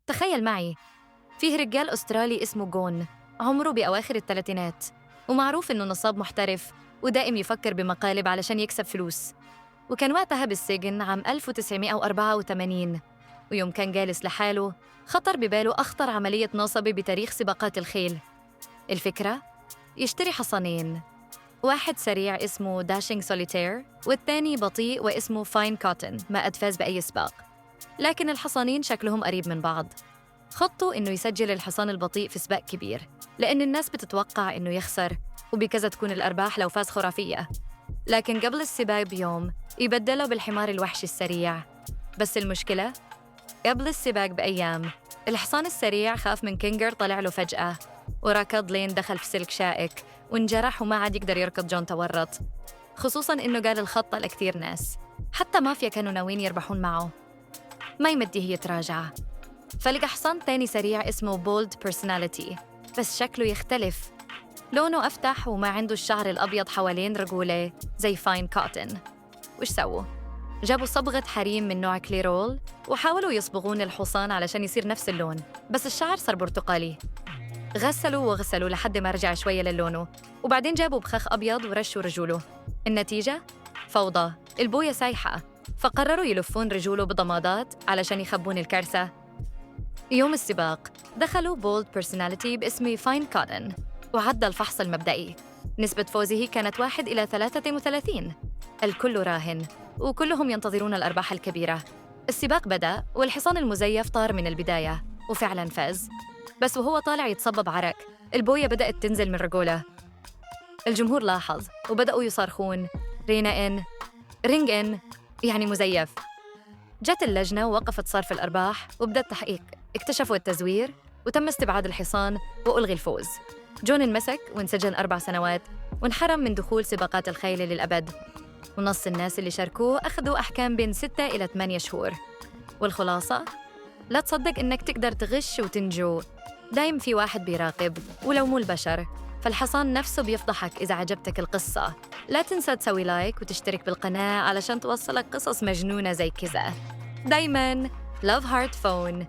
تخيل معي، فيه رجال أسترالي اسمه جون، عمره بأواخر الثلاثينات، ومعروف إنه نصاب محترف ودائم يفكر بمقالب علشان يكسب فلوس. وكان وقتها بالسجن عام 1984، ويوم كان جالس لحاله خطر بباله أخطر عملية نصب بتاريخ سباقات الخيل. الفكرة؟ يشتري حصانين، واحد سريع اسمه داشينج سوليتير، والتاني بطيء واسمه فاين كوتن ما قد فاز بأي سباق. لكن الحصانين شكلهم قريب من بعض. خطوا إنه يسجل الحصان البطيء في سباق كبير، لأن الناس بتتوقع إنه يخسر، وبكذا تكون الأرباح لو فاز خرافية. لكن قبل السباق بيوم يبدله بالحمار الوحشي السريع. بس المشكلة، قبل السباق بأيام الحصان السريع خاف من كينجر طلع له فجأة، وركض لين دخل في سلك شائك وانجرح وما عاد يقدر يركض. جون تورط، خصوصاً إنه قال الخطة لكثير ناس، حتى مافيا كانوا ناويين يربحون معه. ما يمدي هي تراجع، فلقى حصان تاني سريع اسمه بولد بيرسوناليتي، بس شكله يختلف، لونه أفتح وما عنده الشعر الأبيض حوالين رجوله زي فاين كوتن. وش سووا؟ جابوا صبغة حريم من نوع كليرول وحاولوا يصبغون الحصان علشان يصير نفس اللون، بس الشعر صار برتقالي. غسلوا وغسلوا لحد ما رجع شوية للونه، وبعدين جابوا بخاخ أبيض ورشوا رجوله. النتيجة؟ فوضى، البوية سايحة، فقرروا يلفون رجوله بضمادات علشان يخبون الكارثة. يوم السباق دخلوا بولد بيرسوناليتي باسم فاين كوتن، وعدى الفحص المبدئي. نسبة فوزه كانت 1 إلى 33. الكل راهن، وكلهم ينتظرون الأرباح الكبيرة. السباق بدأ، والحصان المزيف طار من البداية وفعلاً فاز. بس وهو طالع يتصبب عرق، البوية بدأت تنزل من رجوله. الجمهور لاحظ وبدأوا يصرخون رينا إن، رينج إن، يعني مزيف. جت اللجنة ووقفت صرف الأرباح وبدأ التحقيق. اكتشفوا التزوير وتم استبعاد الحصان وألغي الفوز. جون انمسك وانسجن 4 سنوات وانحرم من دخول سباقات الخيل للأبد. ونص الناس اللي شاركوه أخذوا أحكام بين 6 إلى 8 شهور. والخلاصة؟ لا تصدق إنك تقدر تغش وتنجو، دايم في واحد بيراقب، ولو مو البشر فالحصان نفسه بيفضحك. إذا عجبتك القصة لا تنسى تسوي لايك وتشترك بالقناة علشان توصلك قصص مجنونة زي كذا. دايماً Love Heart Phone.